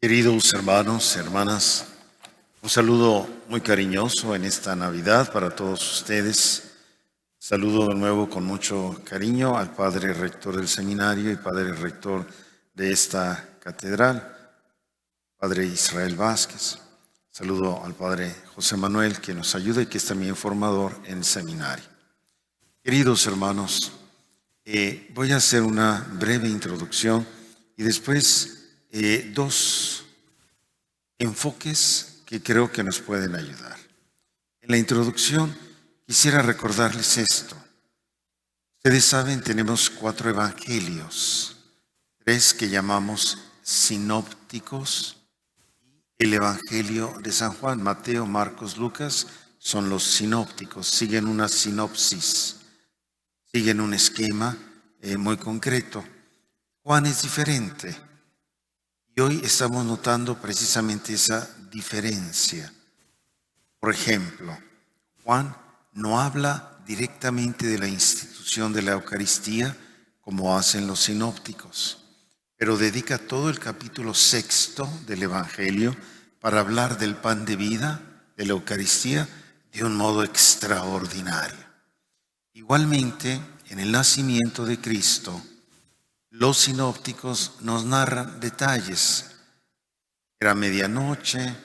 Queridos hermanos, hermanas, un saludo muy cariñoso en esta Navidad para todos ustedes. Saludo de nuevo con mucho cariño al Padre Rector del Seminario y Padre Rector de esta catedral, Padre Israel Vázquez. Saludo al Padre José Manuel, que nos ayuda y que es también formador en el seminario. Queridos hermanos, voy a hacer una breve introducción y después dos enfoques que creo que nos pueden ayudar. En la introducción quisiera recordarles esto. Ustedes saben, tenemos 4 evangelios, 3 que llamamos sinópticos. El evangelio de San Juan, Mateo, Marcos, Lucas son los sinópticos, siguen una sinopsis, siguen un esquema muy concreto. Juan es diferente. Y hoy estamos notando precisamente esa diferencia. Por ejemplo, Juan no habla directamente de la institución de la Eucaristía como hacen los sinópticos, pero dedica todo el capítulo 6 del Evangelio para hablar del pan de vida, de la Eucaristía, de un modo extraordinario. Igualmente, en el nacimiento de Cristo, los sinópticos nos narran detalles. Era medianoche,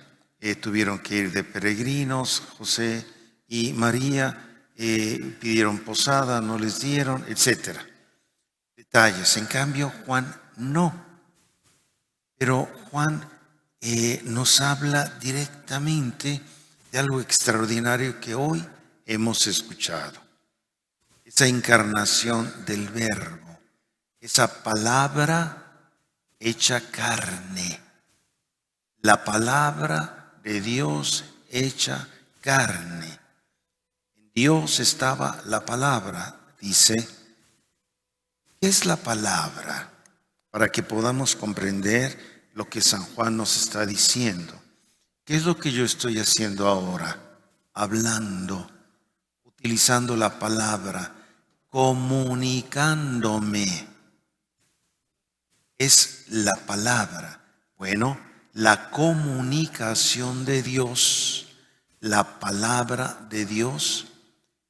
tuvieron que ir de peregrinos, José y María, pidieron posada, no les dieron, etc. Detalles. En cambio, Juan no. Pero Juan nos habla directamente de algo extraordinario que hoy hemos escuchado. Esa encarnación del Verbo. Esa palabra hecha carne, la palabra de Dios hecha carne. En Dios estaba la palabra, dice. ¿Qué es la palabra? Para que podamos comprender lo que San Juan nos está diciendo. ¿Qué es lo que yo estoy haciendo ahora? Hablando, utilizando la palabra, comunicándome. Es la palabra. Bueno, la comunicación de Dios, la palabra de Dios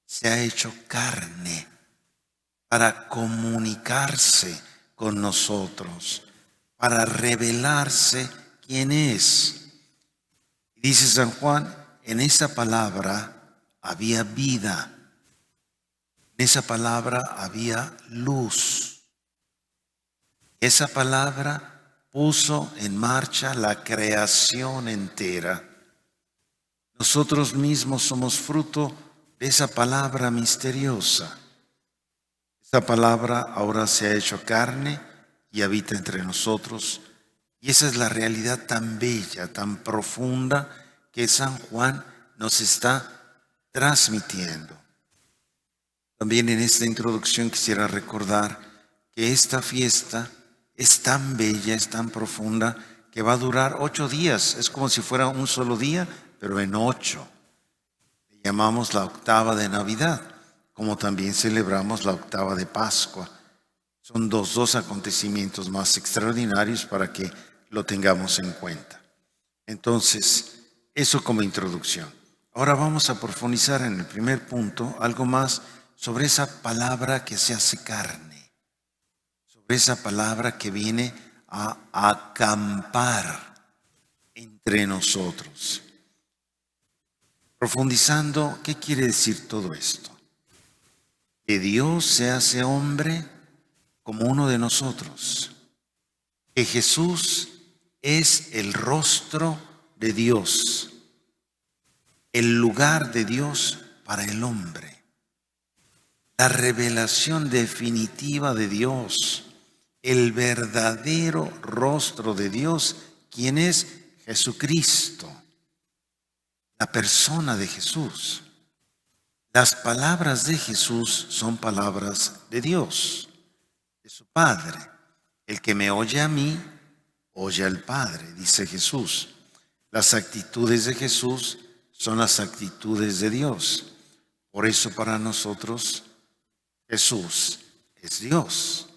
se ha hecho carne para comunicarse con nosotros, para revelarse quién es. Dice San Juan, en esa palabra había vida, en esa palabra había luz. Esa palabra puso en marcha la creación entera. Nosotros mismos somos fruto de esa palabra misteriosa. Esa palabra ahora se ha hecho carne y habita entre nosotros. Y esa es la realidad tan bella, tan profunda que San Juan nos está transmitiendo. También en esta introducción quisiera recordar que esta fiesta es tan bella, es tan profunda, que va a durar 8 días. Es como si fuera un solo día, pero en 8. Le llamamos la octava de Navidad, como también celebramos la octava de Pascua. Son dos acontecimientos más extraordinarios para que lo tengamos en cuenta. Entonces, eso como introducción. Ahora vamos a profundizar en el primer punto, algo más sobre esa palabra que se hace carne. Esa palabra que viene a acampar entre nosotros. Profundizando, ¿qué quiere decir todo esto? Que Dios se hace hombre como uno de nosotros. Que Jesús es el rostro de Dios, el lugar de Dios para el hombre. La revelación definitiva de Dios. El verdadero rostro de Dios, ¿quién es? Jesucristo, la persona de Jesús. Las palabras de Jesús son palabras de Dios, de su Padre. El que me oye a mí, oye al Padre, dice Jesús. Las actitudes de Jesús son las actitudes de Dios. Por eso para nosotros Jesús es Dios.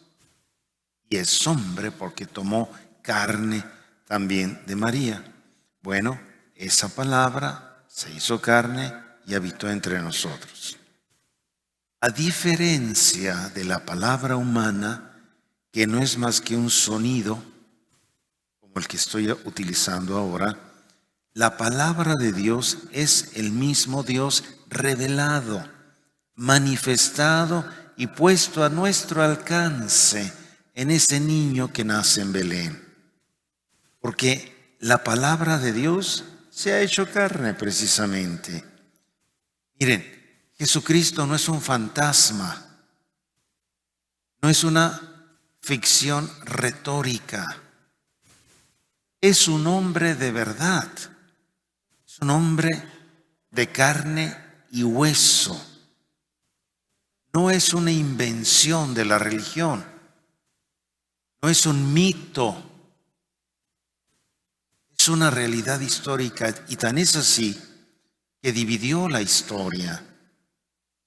Y es hombre porque tomó carne también de María. Bueno, esa palabra se hizo carne y habitó entre nosotros. A diferencia de la palabra humana, que no es más que un sonido, como el que estoy utilizando ahora, la palabra de Dios es el mismo Dios revelado, manifestado y puesto a nuestro alcance en ese niño que nace en Belén. Porque la palabra de Dios se ha hecho carne precisamente. Miren, Jesucristo no es un fantasma, no es una ficción retórica, es un hombre de verdad, es un hombre de carne y hueso. No es una invención de la religión, no es un mito, es una realidad histórica, y tan es así que dividió la historia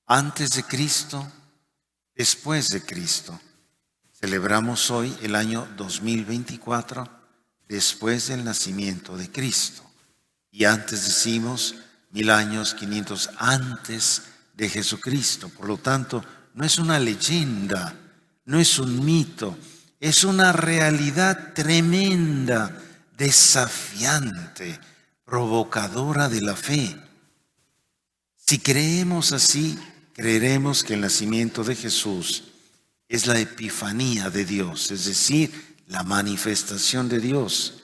antes de Cristo, después de Cristo. Celebramos hoy el año 2024 después del nacimiento de Cristo. Y antes decimos 1500 antes de Jesucristo. Por lo tanto, no es una leyenda, no es un mito, es una realidad tremenda, desafiante, provocadora de la fe. Si creemos así, creeremos que el nacimiento de Jesús es la epifanía de Dios, es decir, la manifestación de Dios.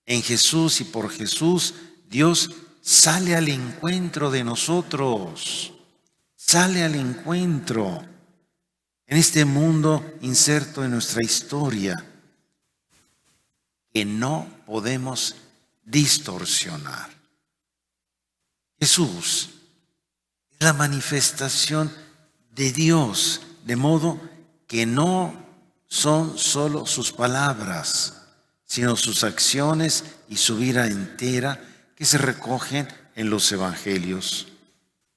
En Jesús y por Jesús, Dios sale al encuentro de nosotros, sale al encuentro en este mundo inserto en nuestra historia que no podemos distorsionar. Jesús es la manifestación de Dios, de modo que no son solo sus palabras, sino sus acciones y su vida entera que se recogen en los evangelios.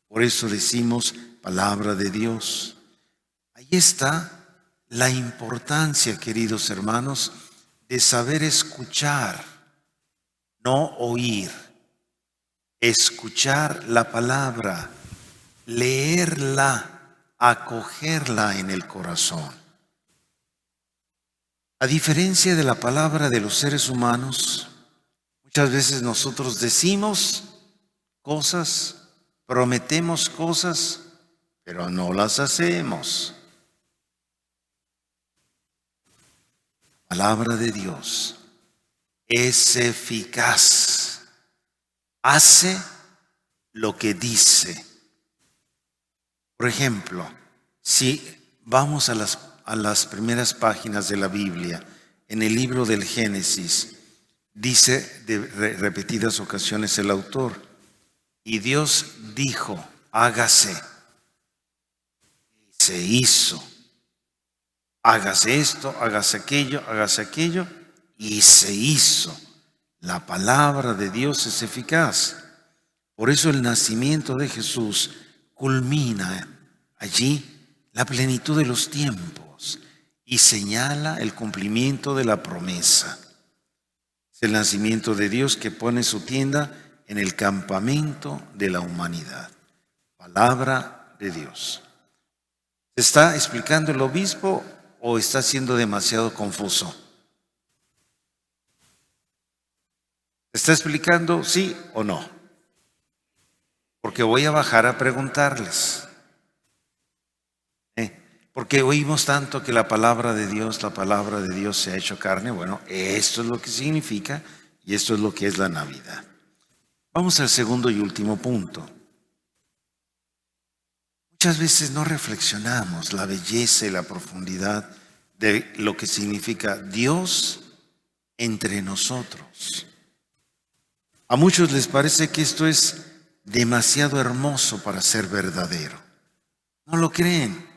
Por eso decimos palabra de Dios. Ahí está la importancia, queridos hermanos, de saber escuchar, no oír. Escuchar la palabra, leerla, acogerla en el corazón. A diferencia de la palabra de los seres humanos, muchas veces nosotros decimos cosas, prometemos cosas, pero no las hacemos. La palabra de Dios es eficaz, hace lo que dice. Por ejemplo, si vamos a las primeras páginas de la Biblia, en el libro del Génesis, dice de repetidas ocasiones el autor, y Dios dijo, hágase, y se hizo. Hágase esto, hágase aquello, y se hizo. La palabra de Dios es eficaz. Por eso el nacimiento de Jesús culmina allí la plenitud de los tiempos y señala el cumplimiento de la promesa. Es el nacimiento de Dios que pone su tienda en el campamento de la humanidad. Palabra de Dios. ¿Se está explicando el obispo o está siendo demasiado confuso? ¿Se está explicando sí o no? Porque voy a bajar a preguntarles. Porque oímos tanto que la palabra de Dios se ha hecho carne. Bueno, esto es lo que significa y esto es lo que es la Navidad. Vamos al segundo y último punto. Muchas veces no reflexionamos la belleza y la profundidad de lo que significa Dios entre nosotros. A muchos les parece que esto es demasiado hermoso para ser verdadero. No lo creen.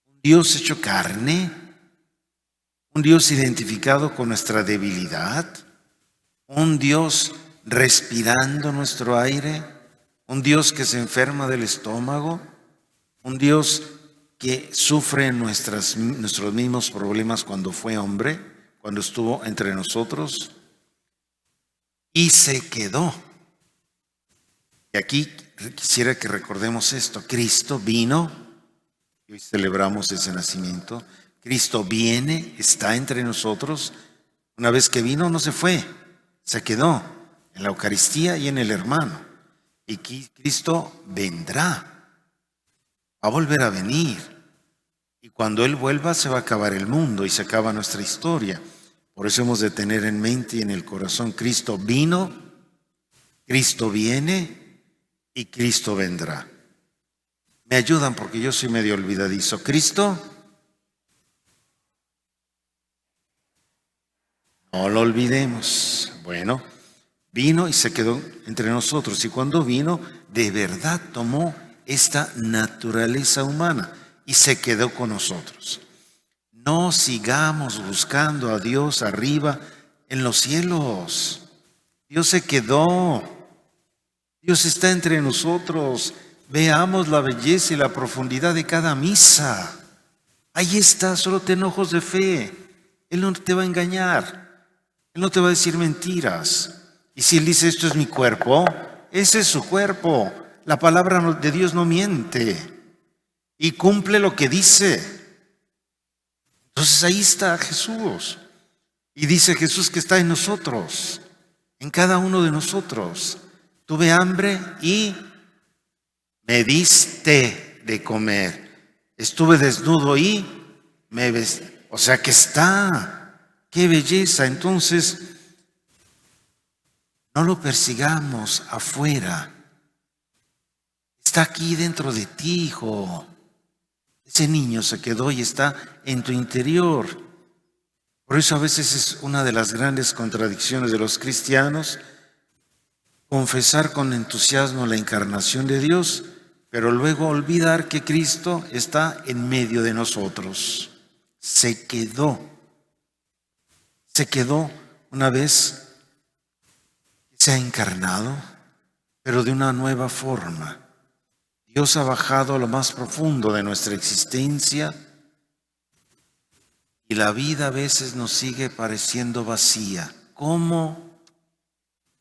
Un Dios hecho carne, un Dios identificado con nuestra debilidad, un Dios respirando nuestro aire, un Dios que se enferma del estómago, un Dios que sufre nuestros mismos problemas cuando fue hombre, cuando estuvo entre nosotros y se quedó. Y aquí quisiera que recordemos esto. Cristo vino, y hoy celebramos ese nacimiento. Cristo viene, está entre nosotros. Una vez que vino, no se fue, se quedó en la Eucaristía y en el hermano. Y Cristo vendrá, va a volver a venir. Y cuando Él vuelva, se va a acabar el mundo y se acaba nuestra historia. Por eso hemos de tener en mente y en el corazón: Cristo vino, Cristo viene y Cristo vendrá. Me ayudan porque yo soy medio olvidadizo. Cristo, no lo olvidemos. Bueno, vino y se quedó entre nosotros. Y cuando vino, de verdad tomó esta naturaleza humana y se quedó con nosotros. No sigamos buscando a Dios arriba en los cielos. Dios se quedó. Dios está entre nosotros. Veamos la belleza y la profundidad de cada misa. Ahí está, solo ten ojos de fe. Él no te va a engañar. Él no te va a decir mentiras. Y si Él dice: esto es mi cuerpo, ese es su cuerpo. La palabra de Dios no miente y cumple lo que dice. Entonces ahí está Jesús. Y dice Jesús que está en nosotros, en cada uno de nosotros. Tuve hambre y me diste de comer. Estuve desnudo y me vestí. O sea que está. ¡Qué belleza! Entonces, no lo persigamos afuera. Está aquí dentro de ti, hijo. Ese niño se quedó y está en tu interior. Por eso a veces es una de las grandes contradicciones de los cristianos confesar con entusiasmo la encarnación de Dios, pero luego olvidar que Cristo está en medio de nosotros. Se quedó una vez que se ha encarnado, pero de una nueva forma. Dios ha bajado a lo más profundo de nuestra existencia y la vida a veces nos sigue pareciendo vacía. ¿Cómo?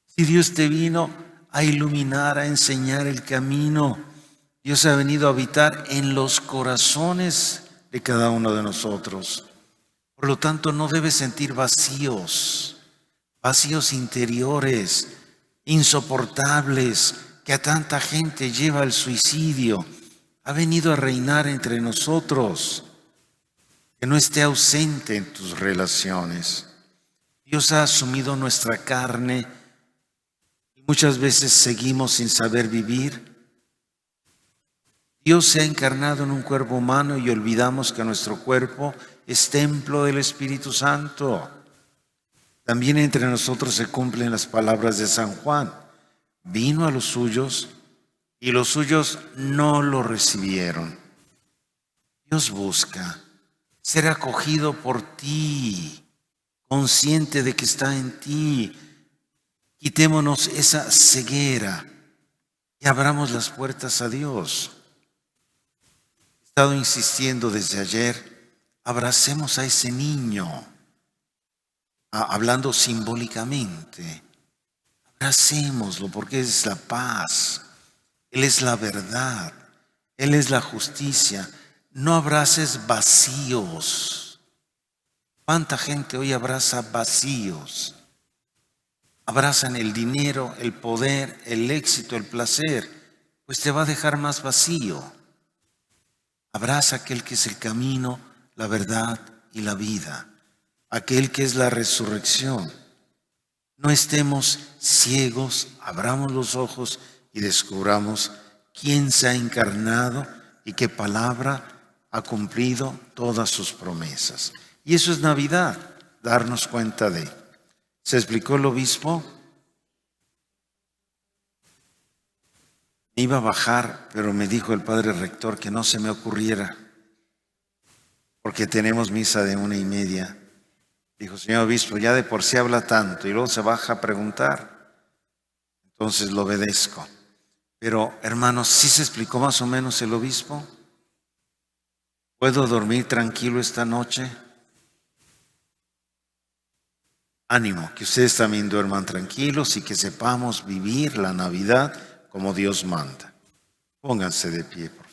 Si Dios te vino a iluminar, a enseñar el camino, Dios ha venido a habitar en los corazones de cada uno de nosotros. Por lo tanto, no debes sentir vacíos interiores, insoportables, que a tanta gente lleva al suicidio. Ha venido a reinar entre nosotros. Que no esté ausente en tus relaciones. Dios ha asumido nuestra carne y muchas veces seguimos sin saber vivir. Dios se ha encarnado en un cuerpo humano y olvidamos que nuestro cuerpo es templo del Espíritu Santo. También entre nosotros se cumplen las palabras de San Juan. Vino a los suyos y los suyos no lo recibieron. Dios busca ser acogido por ti, consciente de que está en ti. Quitémonos esa ceguera y abramos las puertas a Dios. He estado insistiendo desde ayer, abracemos a ese niño, hablando simbólicamente. Abracémoslo porque Él es la paz, Él es la verdad, Él es la justicia. No abraces vacíos. ¿Cuánta gente hoy abraza vacíos? Abrazan el dinero, el poder, el éxito, el placer, pues te va a dejar más vacío. Abraza aquel que es el camino, la verdad y la vida, aquel que es la resurrección. No estemos ciegos, abramos los ojos y descubramos quién se ha encarnado y qué palabra ha cumplido todas sus promesas. Y eso es Navidad, darnos cuenta de. ¿Se explicó el obispo? Me iba a bajar, pero me dijo el padre rector que no se me ocurriera, porque tenemos misa de 1:30. Dijo: señor obispo, ya de por sí habla tanto y luego se baja a preguntar. Entonces lo obedezco. Pero hermanos, ¿sí se explicó más o menos el obispo? ¿Puedo dormir tranquilo esta noche? ánimo, que ustedes también duerman tranquilos y que sepamos vivir la Navidad como Dios manda. Pónganse de pie, por favor.